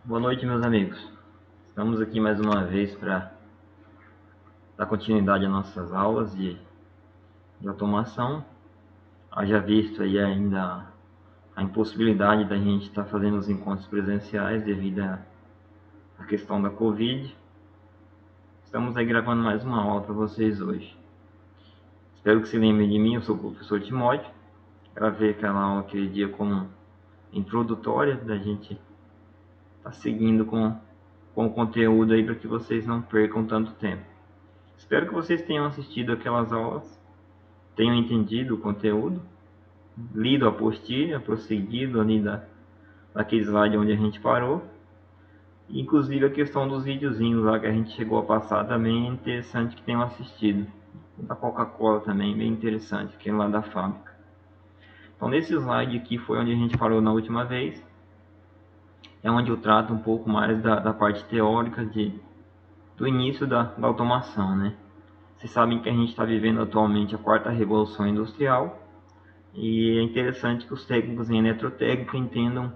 Boa noite, meus amigos. Estamos aqui mais uma vez para dar continuidade às nossas aulas de automação. Haja visto aí ainda a impossibilidade da gente estar fazendo os encontros presenciais devido à questão da Covid. Estamos aí gravando mais uma aula para vocês hoje. Espero que se lembrem de mim, eu sou o professor Timóteo. Gravei aquela aula aquele dia como introdutória, da gente estar seguindo com o conteúdo aí para que vocês não percam tanto tempo. Espero que vocês tenham assistido aquelas aulas, tenham entendido o conteúdo, lido a apostila, prosseguido ali daquele slide onde a gente parou. Inclusive a questão dos videozinhos lá que a gente chegou a passar também é interessante que tenham assistido. Da Coca-Cola também, bem interessante, aquele lá da fábrica. Então nesse slide aqui foi onde a gente parou na última vez. É onde eu trato um pouco mais da parte teórica do início da automação, né? Vocês sabem que a gente está vivendo atualmente a quarta revolução industrial e é interessante que os técnicos em eletrotécnica entendam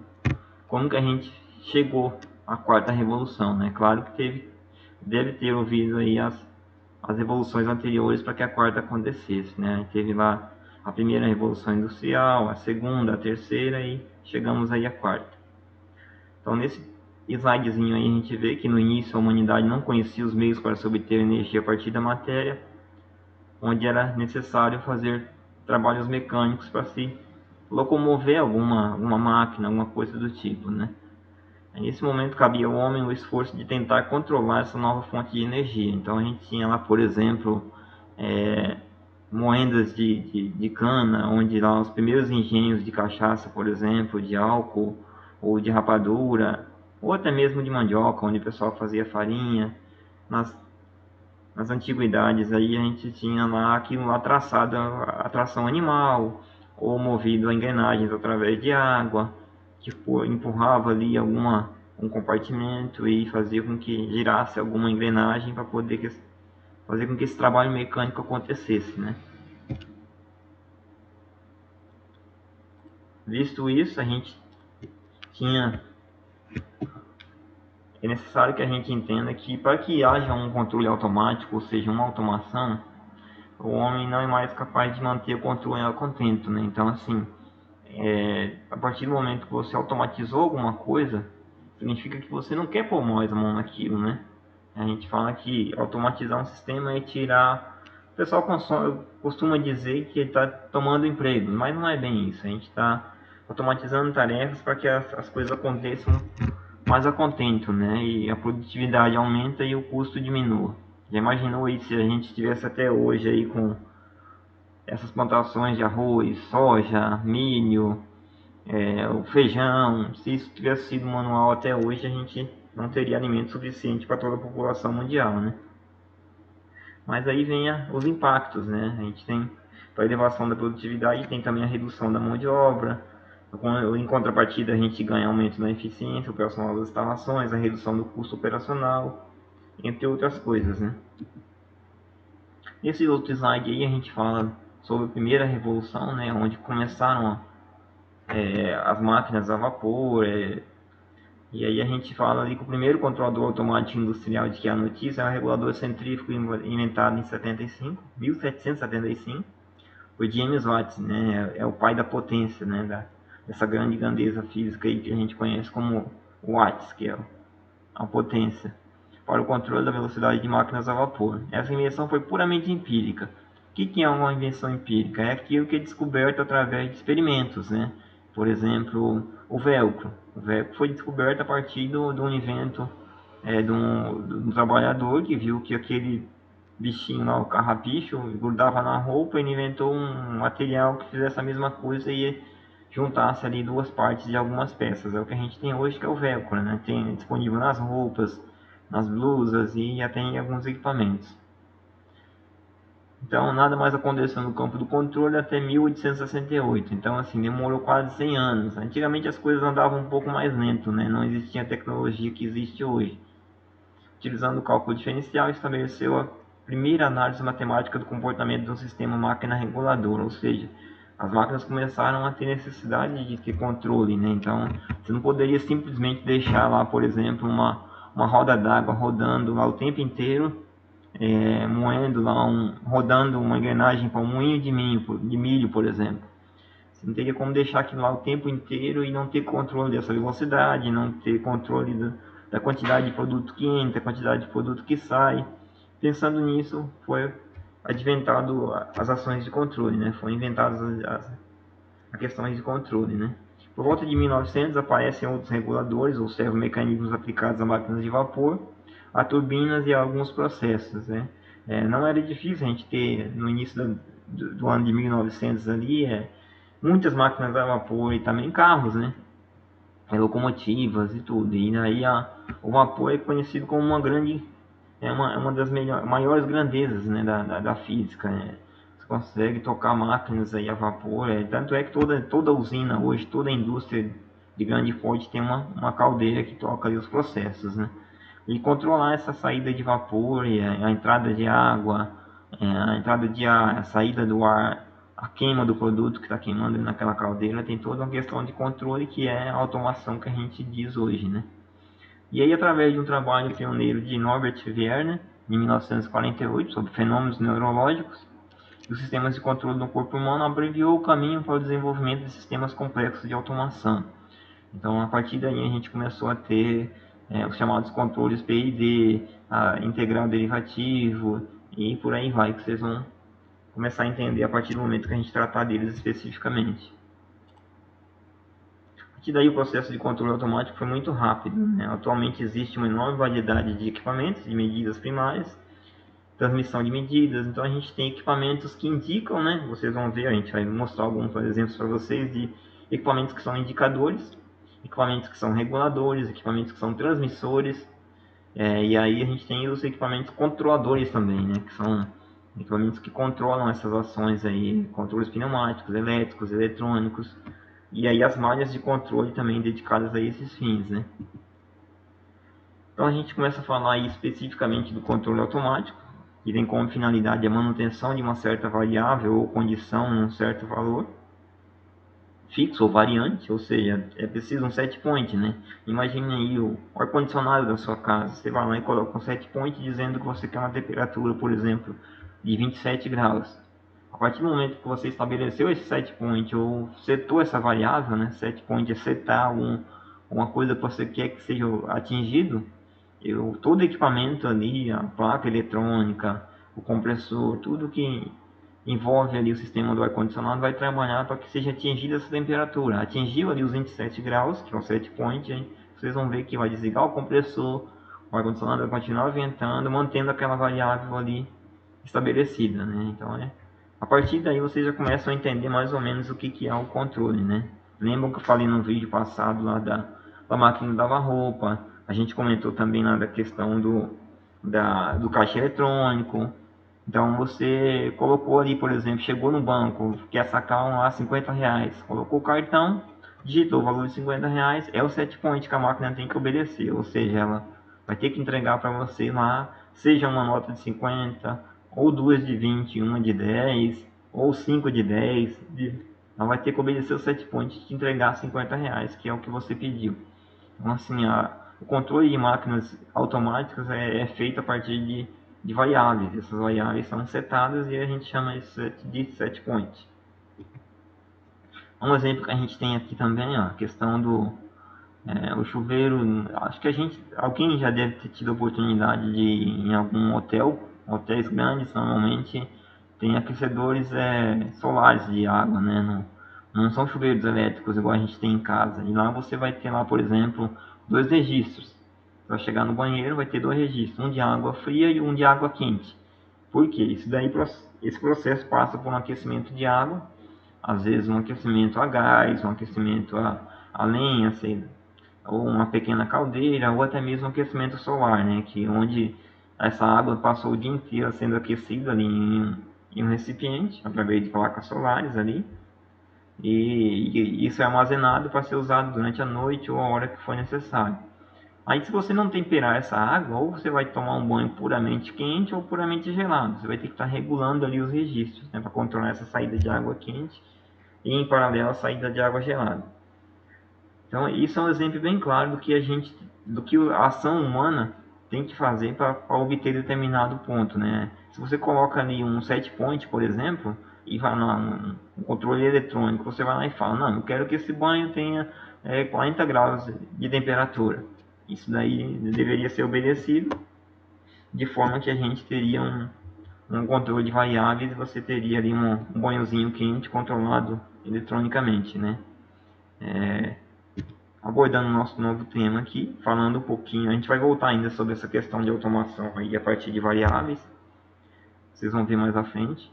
como que a gente chegou à quarta revolução, né? Claro que deve ter ouvido aí as revoluções anteriores para que a quarta acontecesse, né? Teve lá a primeira revolução industrial, a segunda, a terceira e chegamos aí à quarta. Então nesse slidezinho aí a gente vê que no início a humanidade não conhecia os meios para se obter energia a partir da matéria, onde era necessário fazer trabalhos mecânicos para se locomover alguma máquina, alguma coisa do tipo, né? Nesse momento cabia ao homem o esforço de tentar controlar essa nova fonte de energia. Então a gente tinha lá, por exemplo, moendas de cana, onde lá os primeiros engenhos de cachaça, por exemplo, de álcool ou de rapadura, ou até mesmo de mandioca, onde o pessoal fazia farinha. Nas antiguidades aí a gente tinha lá aquilo lá traçado a tração animal ou movido a engrenagens através de água que empurrava ali um compartimento e fazia com que girasse alguma engrenagem para poder fazer com que esse trabalho mecânico acontecesse, né? Visto isso, a gente tinha é necessário que a gente entenda que para que haja um controle automático, ou seja, uma automação, o homem não é mais capaz de manter o controle a contento, né? Então, assim, a partir do momento que você automatizou alguma coisa, significa que você não quer pôr mais a mão naquilo, né? A gente fala que automatizar um sistema é tirar... O pessoal costuma dizer que ele está tomando empregos, mas não é bem isso. A gente está automatizando tarefas para que as coisas aconteçam mais a contento, né? E a produtividade aumenta e o custo diminua. Já imaginou aí se a gente estivesse até hoje aí com essas plantações de arroz, soja, milho, o feijão? Se isso tivesse sido manual até hoje, a gente não teria alimento suficiente para toda a população mundial, né? Mas aí vem os impactos, né? A gente tem a elevação da produtividade, tem também a redução da mão de obra. Em contrapartida, a gente ganha aumento na eficiência operacional das instalações, a redução do custo operacional, entre outras coisas, né? Nesse outro slide aí a gente fala sobre a primeira revolução, né? Onde começaram as máquinas a vapor, e aí a gente fala ali que o primeiro controlador automático industrial de que a notícia é o regulador centrífugo inventado em 1775, por James Watt, né? É o pai da potência, né? Dessa grande grandeza física aí que a gente conhece como watts, que é a potência, para o controle da velocidade de máquinas a vapor. Essa invenção foi puramente empírica. O que é uma invenção empírica? É aquilo que é descoberto através de experimentos, né? Por exemplo, o velcro. O velcro foi descoberto a partir do invento de um trabalhador que viu que aquele bichinho lá, o carrapicho, grudava na roupa e ele inventou um material que fizesse a mesma coisa e juntasse ali duas partes de algumas peças. É o que a gente tem hoje, que é o velcro, né? Tem disponível nas roupas, nas blusas e até em alguns equipamentos. Então, nada mais aconteceu no campo do controle até 1868. Então, assim, demorou quase 100 anos. Antigamente as coisas andavam um pouco mais lento, né? Não existia a tecnologia que existe hoje. Utilizando o cálculo diferencial, estabeleceu a primeira análise matemática do comportamento de um sistema máquina regulador, ou seja, as máquinas começaram a ter necessidade de ter controle, né? Então, você não poderia simplesmente deixar lá, por exemplo, uma roda d'água rodando lá o tempo inteiro, moendo lá, rodando uma engrenagem para um moinho de milho, por exemplo. Você não teria como deixar aquilo lá o tempo inteiro e não ter controle dessa velocidade, não ter controle da quantidade de produto que entra, quantidade de produto que sai. Pensando nisso, foi adventado as ações de controle, né? Foram inventadas as questões de controle, né? Por volta de 1900 aparecem outros reguladores ou servomecanismos aplicados a máquinas de vapor, a turbinas e a alguns processos, né? Não era difícil a gente ter no início do ano de 1900 ali muitas máquinas a vapor e também carros, né? Locomotivas e tudo. E aí o vapor é conhecido como uma das maiores grandezas, né, da física, né? Você consegue tocar máquinas aí a vapor, tanto é que toda usina hoje, toda a indústria de grande porte tem uma caldeira que toca ali os processos, né? E controlar essa saída de vapor, a entrada de água, a entrada de ar, a saída do ar, a queima do produto que está queimando naquela caldeira, tem toda uma questão de controle que é a automação que a gente diz hoje, né? E aí, através de um trabalho pioneiro de Norbert Wiener, em 1948, sobre fenômenos neurológicos e os sistemas de controle do corpo humano, abreviou o caminho para o desenvolvimento de sistemas complexos de automação. Então, a partir daí, a gente começou a ter os chamados controles PID, integral derivativo, e por aí vai, que vocês vão começar a entender a partir do momento que a gente tratar deles especificamente. A partir daí, o processo de controle automático foi muito rápido, né? Atualmente existe uma enorme variedade de equipamentos de medidas primárias, transmissão de medidas. Então a gente tem equipamentos que indicam, né? Vocês vão ver, a gente vai mostrar alguns exemplos para vocês de equipamentos que são indicadores, equipamentos que são reguladores, equipamentos que são transmissores, e aí a gente tem os equipamentos controladores também, né? Que são equipamentos que controlam essas ações aí, controles pneumáticos, elétricos, eletrônicos, e aí as malhas de controle também dedicadas a esses fins, né? Então a gente começa a falar aí especificamente do controle automático, que tem como finalidade a manutenção de uma certa variável ou condição num certo valor fixo ou variante, ou seja, é preciso um set point, né? Imagine aí o ar-condicionado da sua casa, você vai lá e coloca um set point dizendo que você quer uma temperatura, por exemplo, de 27 graus. A partir do momento que você estabeleceu esse set point ou setou essa variável, né? Set point é setar uma coisa que você quer que seja atingido, todo equipamento ali, a placa eletrônica, o compressor, tudo que envolve ali o sistema do ar-condicionado vai trabalhar para que seja atingida essa temperatura. Atingiu ali os 27 graus, que é o set point, hein? Vocês vão ver que vai desligar o compressor, o ar-condicionado vai continuar ventando, mantendo aquela variável ali estabelecida, né? Então a partir daí vocês já começam a entender mais ou menos o que é o controle, né? Lembram que eu falei no vídeo passado lá da máquina de lavar roupa, a gente comentou também lá da questão do caixa eletrônico. Então você colocou ali, por exemplo, chegou no banco, quer sacar lá 50 reais, colocou o cartão, digitou o valor de 50 reais, é o set point que a máquina tem que obedecer, ou seja, ela vai ter que entregar para você lá, seja uma nota de 50, ou duas de 20, uma de 10, ou 5 de 10, ela vai ter que obedecer o set point de te entregar 50 reais, que é o que você pediu. Então assim, o controle de máquinas automáticas é feito a partir de variáveis. Essas variáveis são setadas e a gente chama isso de set point. Um exemplo que a gente tem aqui também, ó, a questão do o chuveiro. Acho que alguém já deve ter tido a oportunidade de ir em algum hotéis grandes normalmente tem aquecedores solares de água, né? Não são chuveiros elétricos igual a gente tem em casa. E lá você vai ter lá, por exemplo, dois registros. Você vai chegar no banheiro, vai ter dois registros, um de água fria e um de água quente. Por quê? Esse processo passa por um aquecimento de água, às vezes um aquecimento a gás, um aquecimento a lenha, ou uma pequena caldeira, ou até mesmo um aquecimento solar, né? Que onde essa água passou o dia inteiro sendo aquecida ali em um recipiente, através de placas solares ali, e isso é armazenado para ser usado durante a noite ou a hora que for necessário. Aí se você não temperar essa água, ou você vai tomar um banho puramente quente ou puramente gelado. Você vai ter que estar regulando ali os registros, né, para controlar essa saída de água quente e em paralelo a saída de água gelada. Então isso é um exemplo bem claro do que a ação humana tem que fazer para obter determinado ponto, né? Se você coloca ali um set point, por exemplo, e vai lá um controle eletrônico, você vai lá e fala, não, eu quero que esse banho tenha 40 graus de temperatura. Isso daí deveria ser obedecido, de forma que a gente teria um controle de variáveis e você teria ali um banhozinho quente controlado eletronicamente, né? Abordando o nosso novo tema aqui, falando um pouquinho, a gente vai voltar ainda sobre essa questão de automação aí a partir de variáveis, vocês vão ver mais à frente.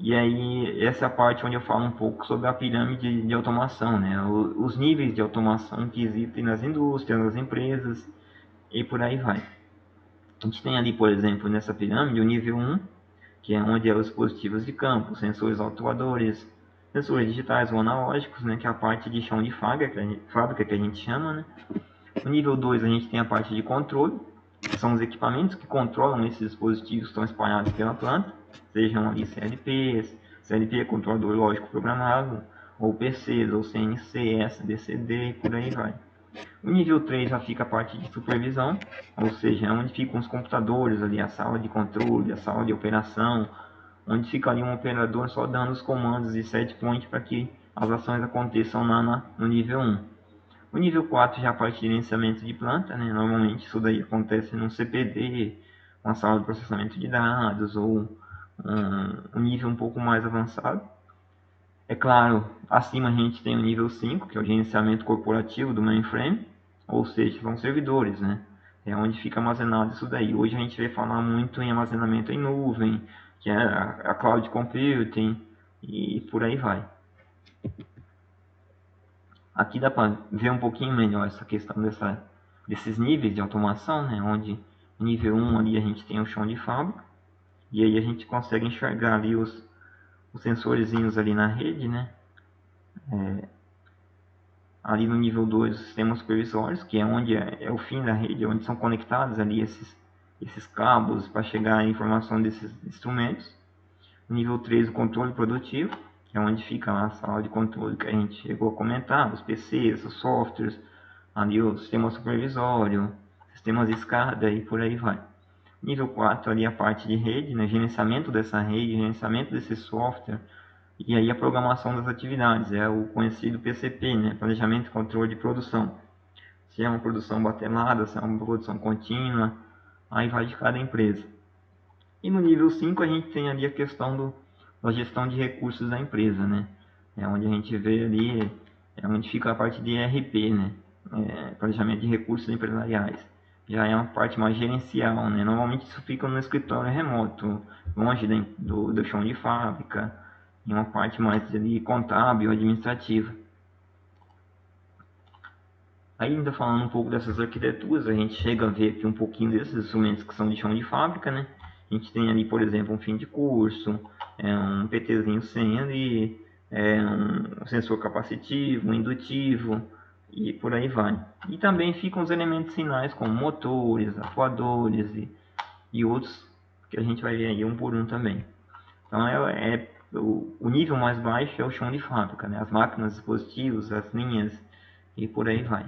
E aí, essa é a parte onde eu falo um pouco sobre a pirâmide de automação, né? Os níveis de automação que existem nas indústrias, nas empresas e por aí vai. A gente tem ali, por exemplo, nessa pirâmide, o nível 1, que é onde é os dispositivos de campo, sensores atuadores, sensores digitais ou analógicos, né? Que é a parte de chão de fábrica que a gente chama, né? No nível 2 a gente tem a parte de controle, que são os equipamentos que controlam esses dispositivos que estão espalhados pela planta, sejam ali CLPs, CLP é controlador lógico programável, ou PCs, ou CNC, SDCD e por aí vai. O nível 3 já fica a parte de supervisão, ou seja, é onde ficam os computadores ali, a sala de controle, a sala de operação, onde fica ali um operador só dando os comandos de set point para que as ações aconteçam no nível 1. O nível 4 já é a parte de gerenciamento de planta, né? Normalmente isso daí acontece no CPD, uma sala de processamento de dados ou um nível um pouco mais avançado. É claro, acima a gente tem o nível 5, que é o gerenciamento corporativo do mainframe, ou seja, são servidores, né? É onde fica armazenado isso daí. Hoje a gente vai falar muito em armazenamento em nuvem, que é a cloud computing e por aí vai. Aqui dá para ver um pouquinho melhor essa questão desses níveis de automação, né? Onde nível 1 ali a gente tem o chão de fábrica, e aí a gente consegue enxergar ali os sensorzinhos ali na rede, né? Ali no nível 2 os sistemas supervisórios, que é onde é o fim da rede, onde são conectados ali esses cabos para chegar a informação desses instrumentos. No nível 3 o controle produtivo, que é onde fica lá a sala de controle que a gente chegou a comentar, os PCs, os softwares, ali o sistema supervisório, sistemas de escada e por aí vai. Nível 4 ali a parte de rede, né, gerenciamento dessa rede, gerenciamento desse software, e aí a programação das atividades, é o conhecido PCP, né, planejamento e controle de produção. Se é uma produção batelada, se é uma produção contínua, aí vai de cada empresa. E no nível 5 a gente tem ali a questão da gestão de recursos da empresa, né? É onde a gente vê ali, é onde fica a parte de ERP, né? Planejamento de recursos empresariais. Já é uma parte mais gerencial, né? Normalmente isso fica no escritório remoto, longe do chão de fábrica, em uma parte mais ali contábil, administrativa. Ainda falando um pouco dessas arquiteturas, a gente chega a ver aqui um pouquinho desses instrumentos que são de chão de fábrica, né? A gente tem ali, por exemplo, um fim de curso, um PTzinho 100 ali, um sensor capacitivo, um indutivo e por aí vai. E também ficam os elementos sinais como motores, atuadores e outros que a gente vai ver aí um por um também. Então o nível mais baixo é o chão de fábrica, né? As máquinas, dispositivos, as linhas e por aí vai.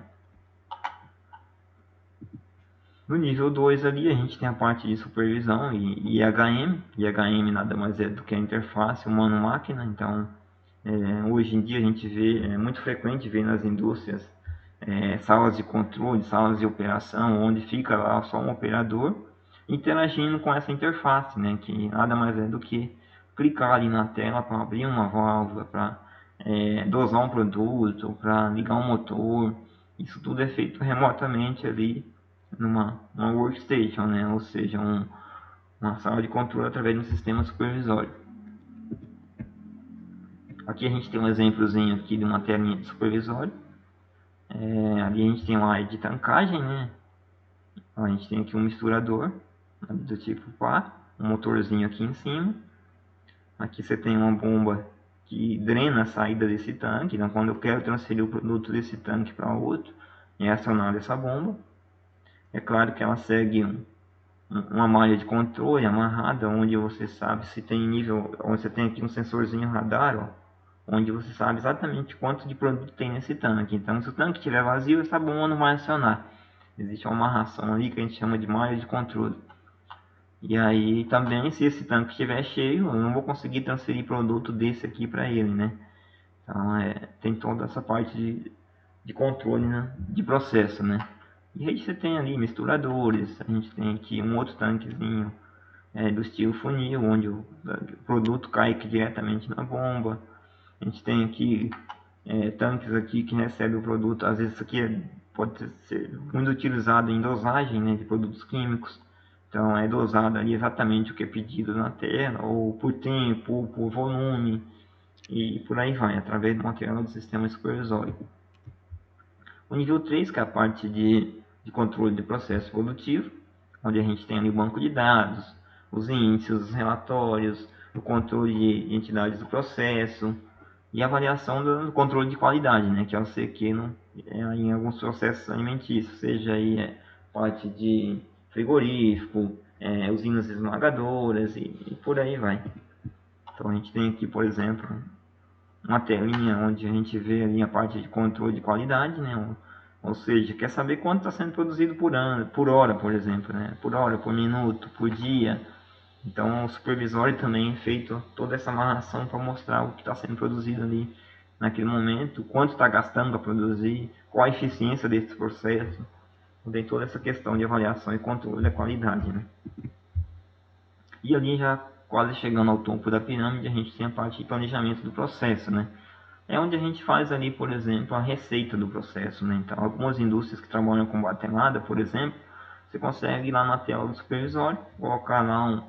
No nível 2 ali a gente tem a parte de supervisão e IHM. IHM nada mais é do que a interface humano-máquina. Então, hoje em dia a gente vê, é muito frequente ver nas indústrias salas de controle, salas de operação, onde fica lá só um operador interagindo com essa interface, né, que nada mais é do que clicar ali na tela para abrir uma válvula, para dosar um produto, para ligar um motor. Isso tudo é feito remotamente ali numa workstation, né? Ou seja, uma sala de controle através de um sistema supervisório. Aqui a gente tem um exemplozinho aqui de uma telinha de supervisório. Ali a gente tem uma área de tancagem, né? A gente tem aqui um misturador do tipo pá, um motorzinho aqui em cima. Aqui você tem uma bomba que drena a saída desse tanque. Então, quando eu quero transferir o produto desse tanque para outro, é acionada essa bomba. É claro que ela segue uma malha de controle amarrada, onde você sabe se tem nível, onde você tem aqui um sensorzinho radar, ó, onde você sabe exatamente quanto de produto tem nesse tanque. Então, se o tanque estiver vazio, essa bomba não vai acionar. Existe uma amarração ali que a gente chama de malha de controle. E aí também, se esse tanque estiver cheio, eu não vou conseguir transferir produto desse aqui para ele, né? Então, tem toda essa parte de controle, né, de processo, né? E aí você tem ali misturadores, a gente tem aqui um outro tanquezinho do estilo funil, onde o produto cai aqui diretamente na bomba. A gente tem aqui tanques aqui que recebem o produto, às vezes isso aqui pode ser muito utilizado em dosagem, né, de produtos químicos. Então é dosado ali exatamente o que é pedido na tela, ou por tempo, ou por volume, e por aí vai, através do material do sistema supervisório. O nível 3, que é a parte de controle de processo produtivo, onde a gente tem ali o banco de dados, os índices, os relatórios, o controle de entidades do processo e a avaliação do controle de qualidade, né, que é o CQ em alguns processos alimentícios, seja aí parte de frigorífico, usinas esmagadoras e por aí vai. Então a gente tem aqui, por exemplo, uma telinha onde a gente vê ali a parte de controle de qualidade, né? Ou seja, quer saber quanto está sendo produzido por ano, por hora, por exemplo, né? Por hora, por minuto, por dia. Então o supervisório também é feito toda essa amarração para mostrar o que está sendo produzido ali naquele momento, quanto está gastando para produzir, qual a eficiência desse processo. Tem toda essa questão de avaliação e controle da qualidade, né? E ali já quase chegando ao topo da pirâmide, a gente tem a parte de planejamento do processo, né? É onde a gente faz ali, por exemplo, a receita do processo, né? Então, algumas indústrias que trabalham com batemada, por exemplo, você consegue ir lá na tela do supervisório, colocar lá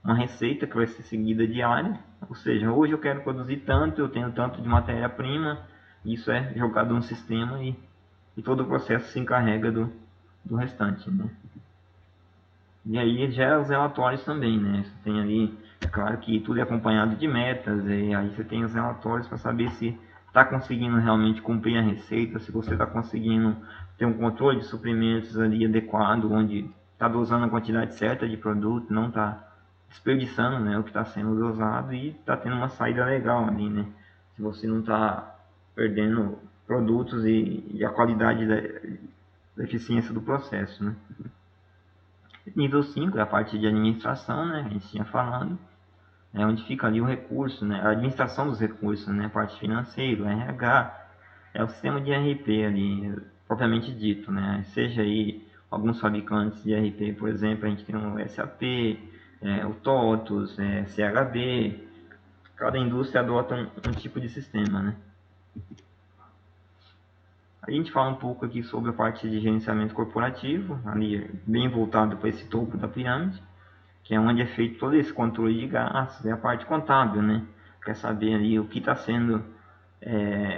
uma receita que vai ser seguida diária, ou seja, hoje eu quero produzir tanto, eu tenho tanto de matéria-prima, isso é jogado no sistema e todo o processo se encarrega do restante, né? E aí gera os relatórios também, né? Você tem ali, é claro que tudo é acompanhado de metas, e aí você tem os relatórios para saber se está conseguindo realmente cumprir a receita, se você está conseguindo ter um controle de suprimentos ali adequado, onde está dosando a quantidade certa de produto, não está desperdiçando, né, o que está sendo dosado e está tendo uma saída legal ali, né? Se você não está perdendo produtos e a qualidade da eficiência do processo, né? Nível 5 é a parte de administração, né? A gente tinha falado. É onde fica ali o recurso, né? A administração dos recursos, né? A parte financeira, o RH, é o sistema de ERP ali, propriamente dito, né? Seja aí alguns fabricantes de ERP, por exemplo, a gente tem o SAP, o TOTOS, CHB. Cada indústria adota um tipo de sistema, né? A gente fala um pouco aqui sobre a parte de gerenciamento corporativo, ali bem voltado para esse topo da pirâmide, que é onde é feito todo esse controle de gastos, é a parte contábil, né? Quer saber ali o que está sendo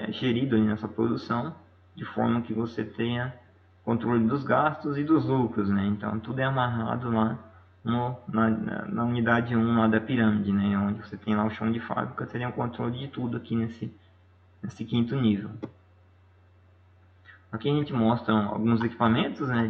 gerido ali nessa produção, de forma que você tenha controle dos gastos e dos lucros, né? Então tudo é amarrado lá na unidade 1 lá da pirâmide, né? Onde você tem lá o chão de fábrica, você tem o controle de tudo aqui nesse quinto nível. Aqui a gente mostra alguns equipamentos, né,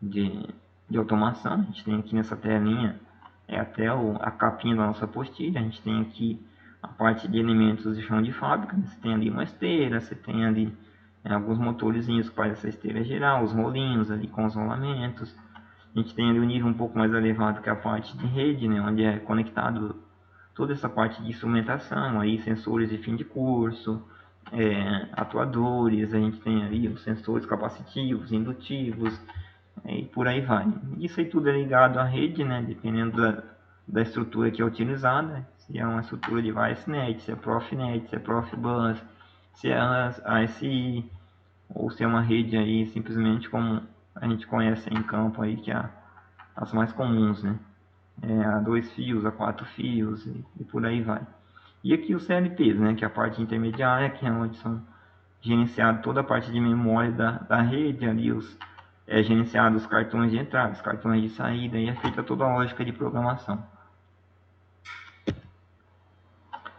de automação. A gente tem aqui nessa telinha até a capinha da nossa postilha. A gente tem aqui a parte de elementos de chão de fábrica. Você tem ali uma esteira, você tem ali alguns motorzinhos que fazem essa esteira girar, os rolinhos ali com os rolamentos. A gente tem ali um nível um pouco mais elevado que é a parte de rede, né, onde é conectado toda essa parte de instrumentação, aí sensores de fim de curso, atuadores, a gente tem ali os sensores capacitivos, indutivos, e por aí vai. Isso aí tudo é ligado à rede, né, dependendo da estrutura que é utilizada, se é uma estrutura de ViceNet, se é Profinet, se é Profibus, se é a ASI, ou se é uma rede aí simplesmente como a gente conhece em campo aí, que é as mais comuns, né? A 2 fios, a 4 fios e por aí vai. E aqui os CLPs, né, que é a parte intermediária, que é onde são gerenciados toda a parte de memória da rede, ali gerenciados os cartões de entrada, os cartões de saída, e é feita toda a lógica de programação.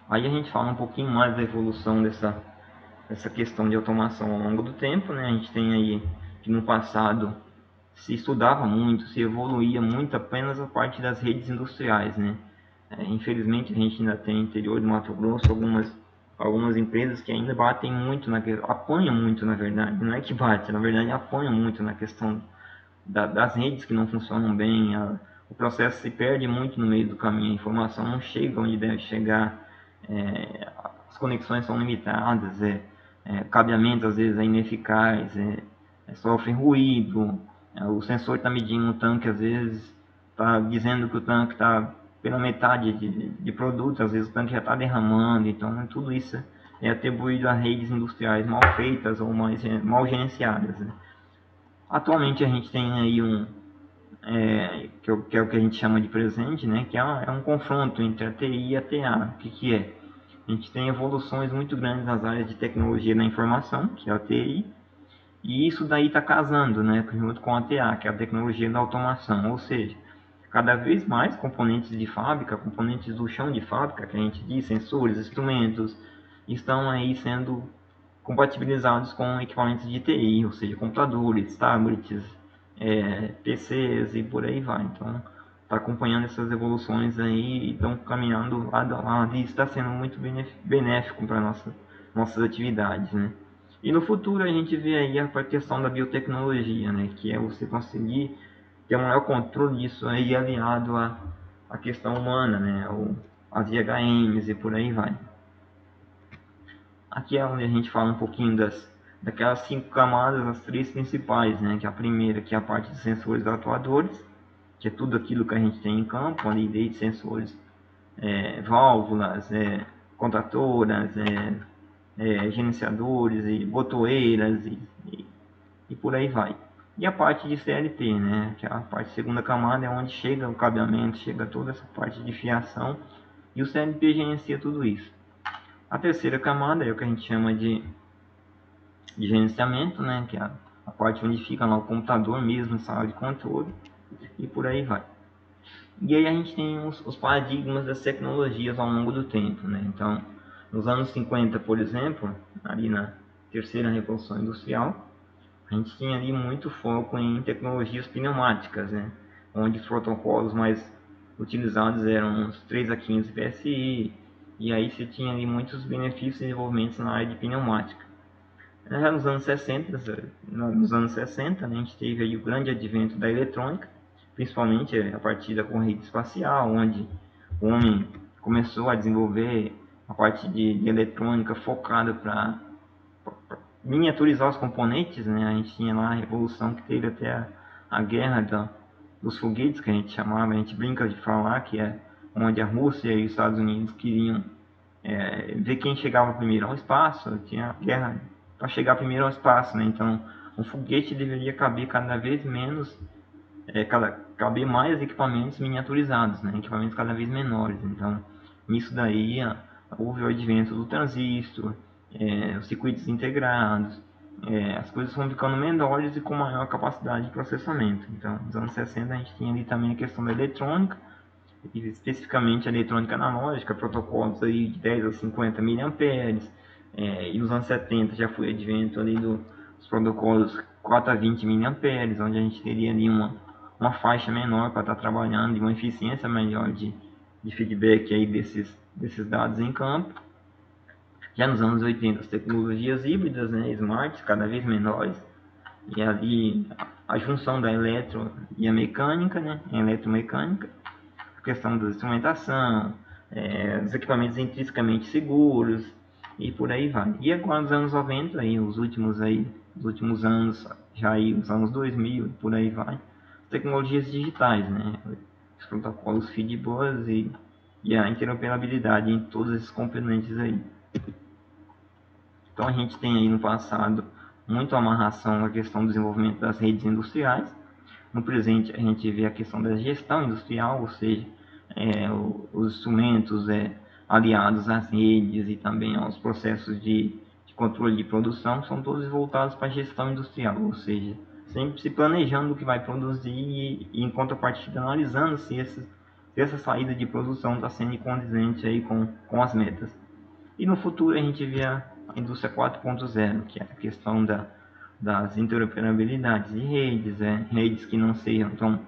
Aí a gente fala um pouquinho mais da evolução dessa questão de automação ao longo do tempo, né? A gente tem aí que no passado se estudava muito, se evoluía muito apenas a parte das redes industriais, né? Infelizmente a gente ainda tem no interior de Mato Grosso algumas algumas empresas que ainda batem muito, apanham muito, na verdade, não é que bate, na verdade apanham muito na questão das redes que não funcionam bem, o processo se perde muito no meio do caminho, a informação não chega onde deve chegar, as conexões são limitadas, cabeamento às vezes é ineficaz, sofre ruído, o sensor está medindo o tanque, às vezes está dizendo que o tanque está pela metade de produto, às vezes o tanque já está derramando, então tudo isso é atribuído a redes industriais mal feitas ou mal gerenciadas. Né? Atualmente a gente tem aí que é o que a gente chama de presente, né? Que é um confronto entre a TI e a TA. O que é? A gente tem evoluções muito grandes nas áreas de tecnologia da informação, que é a TI, e isso daí está casando, né, junto com a TA, que é a tecnologia da automação, ou seja, cada vez mais componentes de fábrica, componentes do chão de fábrica, que a gente diz, sensores, instrumentos, estão aí sendo compatibilizados com equipamentos de TI, ou seja, computadores, tablets, PCs e por aí vai. Então, está acompanhando essas evoluções aí e estão caminhando lado a lado e está sendo muito benéfico para nossas atividades, né? E no futuro a gente vê aí a questão da biotecnologia, né? Que é você conseguir ter um maior controle disso aí aliado à questão humana, né? As IHMs e por aí vai. Aqui é onde a gente fala um pouquinho daquelas 5 camadas, as 3 principais, né? Que é a primeira, que é a parte de sensores atuadores, que é tudo aquilo que a gente tem em campo, ali desde sensores, válvulas, contatoras, gerenciadores e botoeiras e por aí vai. E a parte de CLT, né? Que é a parte segunda camada, é onde chega o cabeamento, chega toda essa parte de fiação e o CLT gerencia tudo isso. A terceira camada é o que a gente chama de gerenciamento, né? Que é a parte onde fica lá o computador mesmo, sala de controle e por aí vai. E aí a gente tem os paradigmas das tecnologias ao longo do tempo, né? Então, nos anos 50, por exemplo, ali na terceira revolução industrial, a gente tinha ali muito foco em tecnologias pneumáticas, né? Onde os protocolos mais utilizados eram os 3 a 15 PSI, e aí você tinha ali muitos benefícios e desenvolvimentos na área de pneumática. Já nos anos 60, né, a gente teve aí o grande advento da eletrônica, principalmente a partir da corrida espacial, onde o homem começou a desenvolver a parte de eletrônica focada para miniaturizar os componentes, né? A gente tinha lá a revolução que teve até a guerra dos foguetes, que a gente chamava, a gente brinca de falar, que é onde a Rússia e os Estados Unidos queriam ver quem chegava primeiro ao espaço, tinha guerra para chegar primeiro ao espaço, né? Então, um foguete deveria caber cada vez menos, caber mais equipamentos miniaturizados, né? Equipamentos cada vez menores. Então, nisso daí houve o advento do transistor, os circuitos integrados, as coisas foram ficando menores e com maior capacidade de processamento. Então, nos anos 60 a gente tinha ali também a questão da eletrônica, especificamente a eletrônica analógica, protocolos aí de 10 a 50 miliamperes, e nos anos 70 já foi advento ali dos protocolos 4 a 20 miliamperes, onde a gente teria ali uma faixa menor para estar trabalhando e uma eficiência melhor de feedback aí desses dados em campo. Já nos anos 80 as tecnologias híbridas, né, smart, cada vez menores, e ali a junção da eletro e a mecânica, né, a eletromecânica, a questão da instrumentação, dos equipamentos intrinsecamente seguros e por aí vai. E agora nos anos 90, aí, os últimos anos, já aí os anos 2000 por aí vai, tecnologias digitais, né, os protocolos Fieldbus e a interoperabilidade em todos esses componentes aí. Então a gente tem aí no passado muito amarração na questão do desenvolvimento das redes industriais. No presente a gente vê a questão da gestão industrial, ou seja, os instrumentos aliados às redes e também aos processos de controle de produção são todos voltados para a gestão industrial, ou seja, sempre se planejando o que vai produzir e em contrapartida analisando se essa saída de produção está sendo condizente aí com as metas. E no futuro a gente vê a indústria 4.0, que é a questão das interoperabilidades de redes, redes que não sejam tão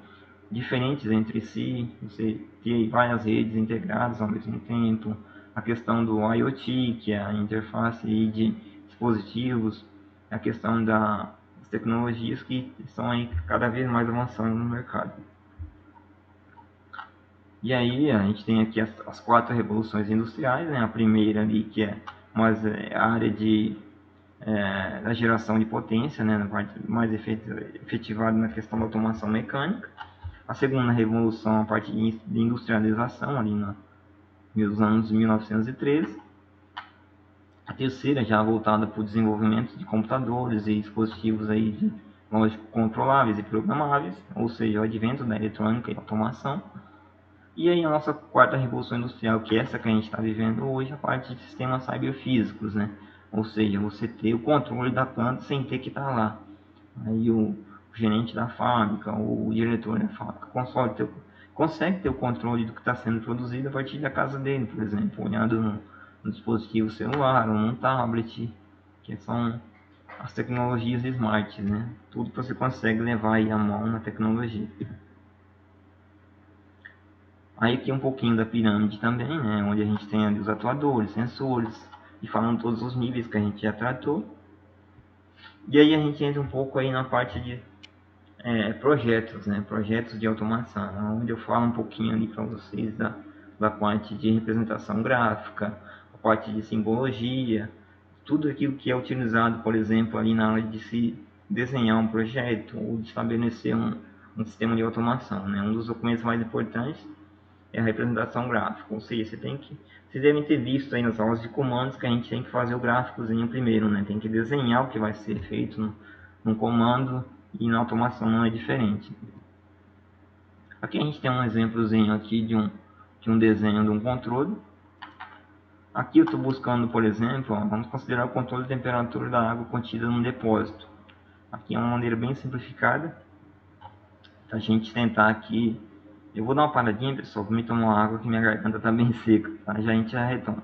diferentes entre si, você ter várias redes integradas ao mesmo tempo, a questão do IoT, que é a interface aí de dispositivos, a questão das tecnologias que estão aí cada vez mais avançando no mercado. E aí a gente tem aqui as 4 revoluções industriais, né? A primeira ali que é mais a área da geração de potência, né? Na parte mais efetivada na questão da automação mecânica. A segunda revolução, a parte de industrialização ali nos anos 1913. A terceira já voltada para o desenvolvimento de computadores e dispositivos aí de lógico controláveis e programáveis, ou seja, o advento da eletrônica e automação. E aí a nossa quarta revolução industrial, que é essa que a gente está vivendo hoje, a parte de sistemas cyberfísicos, né? Ou seja, você ter o controle da planta sem ter que estar lá. Aí o gerente da fábrica, ou o diretor da fábrica, consegue ter o controle do que está sendo produzido a partir da casa dele, por exemplo, olhando no dispositivo celular ou num tablet, que são as tecnologias smart, né? Tudo que você consegue levar aí à mão na tecnologia. Aí aqui um pouquinho da pirâmide também, né? Onde a gente tem ali os atuadores, sensores, e falando todos os níveis que a gente já tratou. E aí a gente entra um pouco aí na parte de projetos, né? Projetos de automação, onde eu falo um pouquinho ali para vocês da parte de representação gráfica, a parte de simbologia, tudo aquilo que é utilizado, por exemplo, ali na hora de se desenhar um projeto ou de estabelecer um sistema de automação, né? Um dos documentos mais importantes é a representação gráfica, ou seja, vocês devem ter visto aí nas aulas de comandos que a gente tem que fazer o gráficozinho primeiro, né? Tem que desenhar o que vai ser feito no comando, e na automação não é diferente. Aqui a gente tem um exemplozinho aqui de um desenho de um controle. Aqui eu estou buscando, por exemplo, vamos considerar o controle de temperatura da água contida no depósito. Aqui é uma maneira bem simplificada a gente tentar aqui. Eu vou dar uma paradinha, pessoal, para me tomar água que minha garganta está bem seca, tá? Já a gente já retoma.